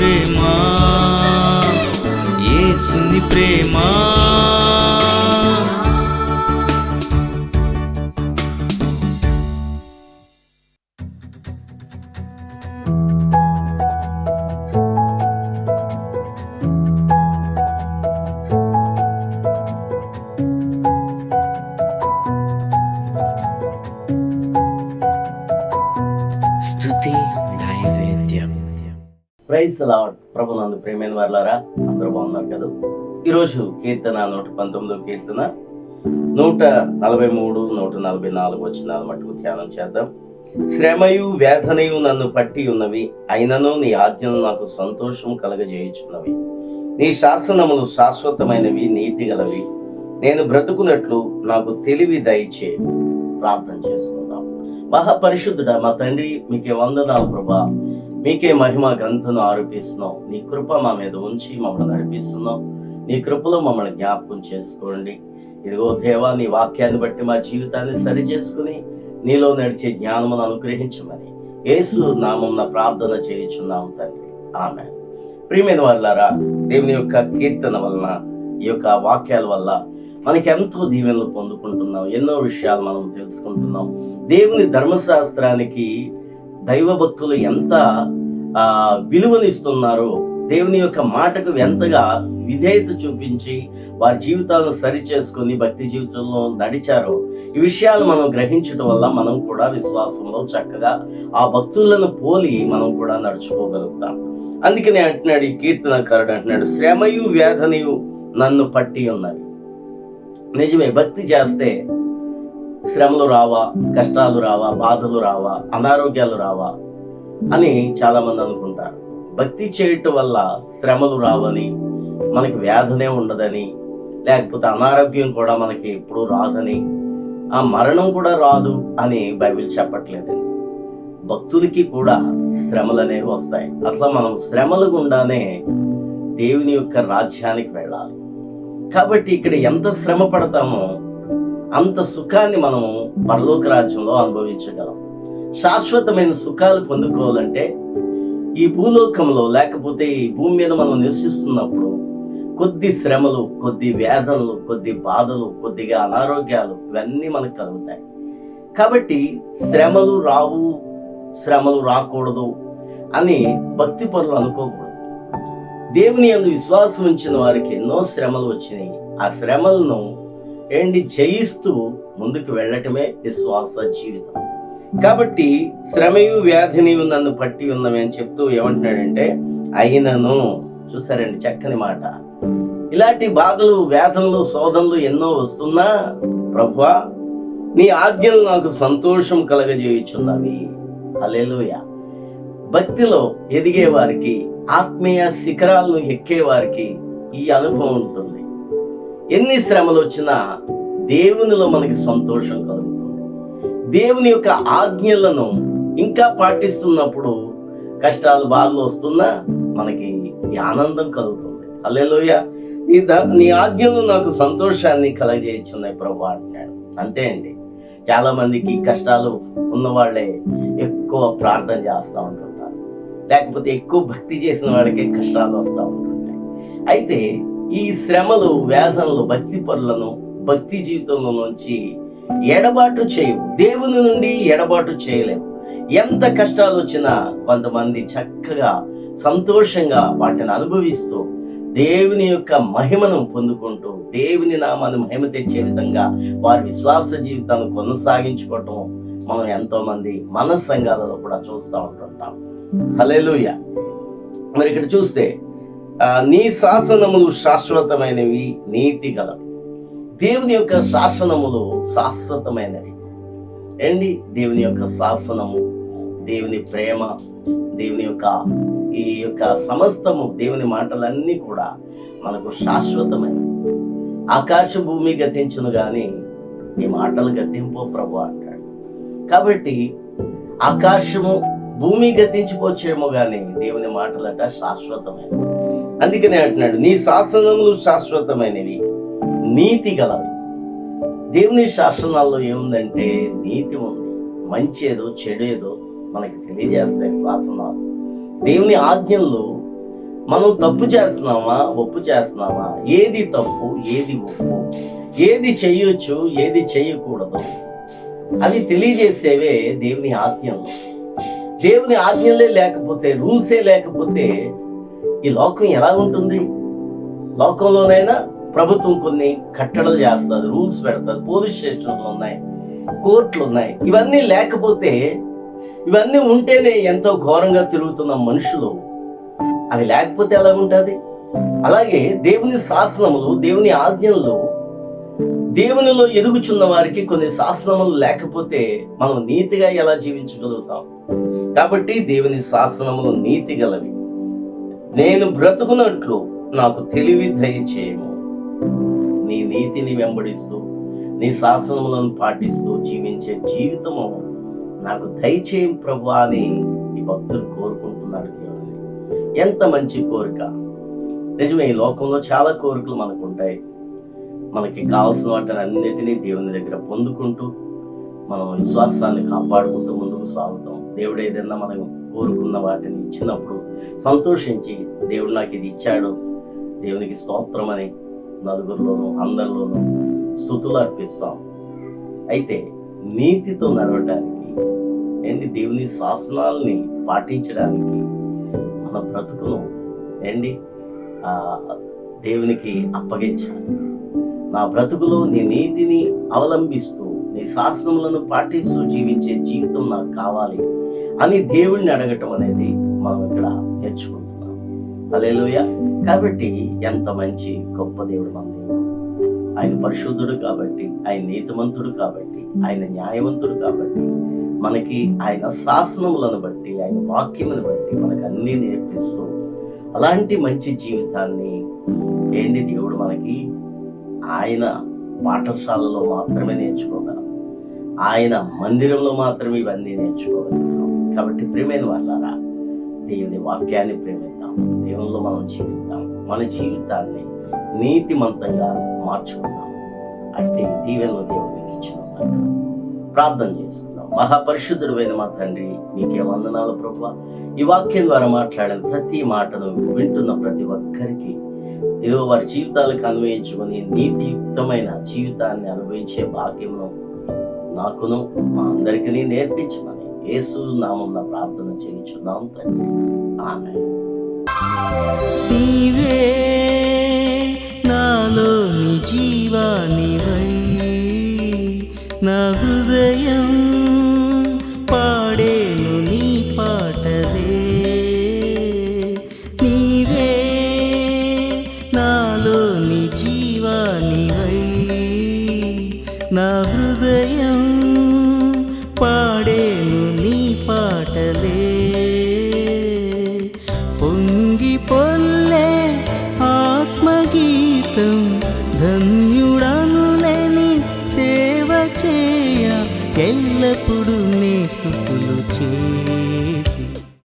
ప్రేమ, యేసుని ప్రేమ. స్తుతి నైవేద్యం. Praise the Lord. ప్రభునందు ప్రియమైన వారలారా, అందరూ బాగున్నారు కదా? ఈరోజు కీర్తన 119 కీర్తన 143, 144 వచనాల మట్టుకు ధ్యానం చేద్దాం. శ్రమయు వేదనయు నన్ను పట్టి ఉన్నవి, అయినను నీ ఆజ్ఞలు నాకు సంతోషం కలగజేయుచున్నవి. నీ శాసనములు శాశ్వతమైనవి, నీతి గలవి. నేను బ్రతుకున్నట్లు నాకు తెలివి దయచేయి. ప్రార్థన చేసుకుందాం. మహాపరిశుద్ధుడా మా తండ్రి, మీకే వందనాలు ప్రభా. మీకే మహిమ గ్రంథను ఆరోపిస్తున్నాం. నీ కృప మా మీద ఉంచి మమ్మల్ని నడిపిస్తున్నాం. నీ కృపలో మమ్మల్ని జ్ఞాపకం చేసుకోండి. ఇదిగో దేవా, నీ వాక్యాన్ని బట్టి మా జీవితాన్ని సరి చేసుకుని నీలో నడిచే జ్ఞానమును అనుగ్రహించమని యేసు నామమున ప్రార్థన చేయుచున్నాం తండ్రి. ఆమేన్. ప్రియమైన వారలారా, దేవుని యొక్క కీర్తన వలన, ఈ యొక్క వాక్యాల వల్ల మనకి ఎంతో దీవెనలు పొందుకుంటున్నాం. ఎన్నో విషయాలు మనం తెలుసుకుంటున్నాం. దేవుని ధర్మశాస్త్రానికి దైవ భక్తులు ఎంత విలువనిస్తున్నారో, దేవుని యొక్క మాటకు ఎంతగా విధేయత చూపించి వారి జీవితాలను సరి చేసుకొని భక్తి జీవితంలో నడిచారో, ఈ విషయాలు మనం గ్రహించడం వల్ల మనం కూడా విశ్వాసంలో చక్కగా ఆ భక్తులను పోలి మనం కూడా నడుచుకోగలుగుతాం. అందుకనే అంటున్నాడు ఈ కీర్తనకారుడు, అంటున్నాడు శ్రమయు వేదనయు నన్ను పట్టి ఉన్నవి. నిజమే, భక్తి చేస్తే శ్రమలు రావా, కష్టాలు రావా, బాధలు రావా, అనారోగ్యాలు రావా అని చాలా మంది అనుకుంటారు. భక్తి చేయటం వల్ల శ్రమలు రావని, మనకి వేదనే ఉండదని, లేకపోతే అనారోగ్యం కూడా మనకి ఎప్పుడూ రాదని, ఆ మరణం కూడా రాదు అని బైబిల్ చెప్పట్లేదండి. భక్తులకి కూడా శ్రమలు అనేవి వస్తాయి. అసలు మనం శ్రమల గుండానే దేవుని యొక్క రాజ్యానికి వెళ్ళాలి. కాబట్టి ఇక్కడ ఎంత శ్రమ పడతామో అంత సుఖాన్ని మనము పరలోక రాజ్యంలో అనుభవించగలం. శాశ్వతమైన సుఖాలు పొందుకోవాలంటే ఈ భూలోకంలో, లేకపోతే ఈ భూమి మీద మనం నివసిస్తున్నప్పుడు కొద్ది శ్రమలు, కొద్ది వేదనలు, కొద్ది బాధలు, కొద్దిగా అనారోగ్యాలు, ఇవన్నీ మనకు కలుగుతాయి. కాబట్టి శ్రమలు రావు, శ్రమలు రాకూడదు అని భక్తి పరులు అనుకోకూడదు. దేవుని యందు విశ్వాసం ఉంచిన వారికి ఎన్నో శ్రమలు వచ్చినాయి. ఆ శ్రమలను జయిస్తూ ముందుకు వెళ్ళటమే విశ్వాస జీవితం. కాబట్టి శ్రమయు వ్యాధినియు నన్ను పట్టి ఉన్నవి అని చెప్తూ ఏమంటున్నాడంటే అయినను. చూసారండి, చక్కని మాట. ఇలాంటి బాధలు, వేదనలు, శోధనలు ఎన్నో వస్తున్నా ప్రభువా నీ ఆజ్ఞలు నాకు సంతోషం కలగజేయుచున్నవి. హల్లెలూయా. భక్తిలో ఎదిగే వారికి, ఆత్మీయ శిఖరాలను ఎక్కే వారికి ఈ అనుభవం ఉంటుంది. ఎన్ని శ్రమలు వచ్చినా దేవునిలో మనకి సంతోషం కలుగుతుంది. దేవుని యొక్క ఆజ్ఞలను ఇంకా పాటిస్తున్నప్పుడు కష్టాలు, బాధలు వస్తున్నా మనకి ఈ ఆనందం కలుగుతుంది. హల్లెలూయా. నీ ఆజ్ఞలు నాకు సంతోషాన్ని కలగజేయుచున్నాయి ప్రభు అంటున్నాడు. అంతే అండి, చాలా మందికి కష్టాలు ఉన్నవాళ్లే ఎక్కువ ప్రార్థన చేస్తూ ఉంటుంటారు, లేకపోతే ఎక్కువ భక్తి చేసిన వాడికే కష్టాలు వస్తూ ఉంటుంటాయి. అయితే ఈ శ్రమలు, వేదనలు భక్తి పరులను భక్తి జీవితంలో నుంచి ఎడబాటు చేయవు. దేవుని నుండి ఎడబాటు చేయలేవు. ఎంత కష్టాలు వచ్చినా కొంతమంది చక్కగా సంతోషంగా వాటిని అనుభవిస్తూ దేవుని యొక్క మహిమను పొందుకుంటూ దేవుని నామాన్ని మహిమ తెచ్చే విధంగా వారి విశ్వాస జీవితాన్ని కొనసాగించుకోవటం మనం ఎంతో మంది మన సంఘాలలో కూడా చూస్తూ ఉంటుంటాం. హల్లెలూయా. మరి ఇక్కడ చూస్తే నీ శాసనములు శాశ్వతమైనవి, నీతి గలవి. దేవుని యొక్క శాసనములు శాశ్వతమైనవి. దేవుని యొక్క శాసనము, దేవుని ప్రేమ, దేవుని యొక్క ఈ యొక్క సమస్తము, దేవుని మాటలన్నీ కూడా మనకు శాశ్వతమైనవి. ఆకాశ భూమి గతించును గాని నీ మాటలు గతింపో ప్రభు అంటాడు. కాబట్టి ఆకాశము భూమి గతించిపోచేమో గాని దేవుని మాటలట శాశ్వతమైనవి. అందుకనే అంటున్నాడు నీ శాసనములు శాశ్వతమైనవి, నీతి గలవి. దేవుని శాసనాల్లో ఏముందంటే నీతి ఉంది. మంచి ఏదో చెడు ఏదో మనకి తెలియజేస్తాయి శాసనాలు. దేవుని ఆజ్ఞల్లో మనం తప్పు చేస్తున్నామా, ఒప్పు చేస్తున్నామా, ఏది తప్పు, ఏది ఒప్పు, ఏది చెయ్యొచ్చు, ఏది చెయ్యకూడదు, అవి తెలియజేసేవే దేవుని ఆజ్ఞలు. దేవుని ఆజ్ఞలే లేకపోతే, రూల్సే లేకపోతే ఈ లోకం ఎలా ఉంటుంది? లోకంలోనైనా ప్రభుత్వం కొన్ని కట్టడలు చేస్తుంది, రూల్స్ పెడతారు, పోలీస్ స్టేషన్లు ఉన్నాయి, కోర్టులు ఉన్నాయి. ఇవన్నీ లేకపోతే, ఇవన్నీ ఉంటేనే ఎంతో ఘోరంగా తిరుగుతున్న మనుషులు, అవి లేకపోతే ఎలా ఉంటుంది? అలాగే దేవుని శాసనములు, దేవుని ఆజ్ఞలు, దేవునిలో ఎదుగుచున్న వారికి కొన్ని శాసనములు లేకపోతే మనం నీతిగా ఎలా జీవించగలుగుతాం? కాబట్టి దేవుని శాసనములు నీతి గలవి. నేను బ్రతుకున్నట్లు నాకు తెలివి దయచేయము. నీ నీతిని వెంబడిస్తూ, నీ శాసనములను పాటిస్తూ జీవించే జీవితము నాకు దయచేయం ప్రభువా అని ఈ భక్తుడు కోరుకుంటున్నాడు దేవుని. ఎంత మంచి కోరిక! నిజమే, ఈ లోకంలో చాలా కోరికలు మనకు ఉంటాయి. మనకి కావాల్సిన వాటిని అన్నిటినీ దేవుని దగ్గర పొందుకుంటూ మనం విశ్వాసాన్ని కాపాడుకుంటూ ముందుకు సాగుతాం. దేవుడు ఏదైనా మనం కోరుకున్న వాటిని ఇచ్చినప్పుడు సంతోషించి, దేవుడు నాకు ఇది ఇచ్చాడు, దేవునికి స్తోత్రం అని నలుగురిలోనూ అందరిలోనూ స్తుతులు అర్పిస్తాం. అయితే నీతితో నడవటానికి, దేవుని శాసనాల్ని పాటించడానికి మన బ్రతుకును దేవునికి అప్పగించాలి. నా బ్రతుకులో నీ నీతిని అవలంబిస్తూ, నీ శాసనములను పాటిస్తూ జీవించే జీవితం నాకు కావాలి అని దేవుణ్ణి అడగటం అనేది మనం ఇక్కడ నేర్చుకుంటున్నాం. హల్లెలూయా. కాబట్టి ఎంత మంచి గొప్ప దేవుడు మన దేవుడు. ఆయన పరిశుద్ధుడు కాబట్టి, ఆయన నీతిమంతుడు కాబట్టి, ఆయన న్యాయవంతుడు కాబట్టి, మనకి ఆయన శాసనములను బట్టి, ఆయన వాక్యమును బట్టి మనకు అన్నీ నేర్పిస్తూ, అలాంటి మంచి జీవితాన్ని దేవుడు మనకి ఆయన పాఠశాలలో మాత్రమే నేర్చుకోగలం, ఆయన మందిరంలో మాత్రమే ఇవన్నీ నేర్చుకోగలుగుతాం. కాబట్టి ప్రియమైన వాళ్ళారా, దేవుని వాక్యాన్ని ప్రేమిద్దాం, దేవునిలో మనం జీవిద్దాం, మన జీవితాన్ని నీతిమంతంగా మార్చుకుందాం. అంటే దీవెనలో దేవునికి ఇచ్చిన ప్రార్థన చేసుకుందాం. మహాపరిశుద్ధుడైన మా తండ్రి, నీకే వందనాలు ప్రభువా. ఈ వాక్యం ద్వారా మాట్లాడిన ప్రతి మాటను వింటున్న ప్రతి ఒక్కరికి ఏదో వారి జీవితాలకు అన్వయించుకొని నీతియుక్తమైన జీవితాన్ని అనుభవించే భాగ్యమును నాకును మా అందరికీ నేర్పించమని యేసు నామమున ప్రార్థన చేయుచున్నాం తండ్రి. ఆమేన్. నీవే నాలోని జీవానివై, నా హృదయం పాడేను నీ పాటలే. నీవే నాలోని జీవానివై, నా హృదయం పాడేను నీ పాటలే. పొంగి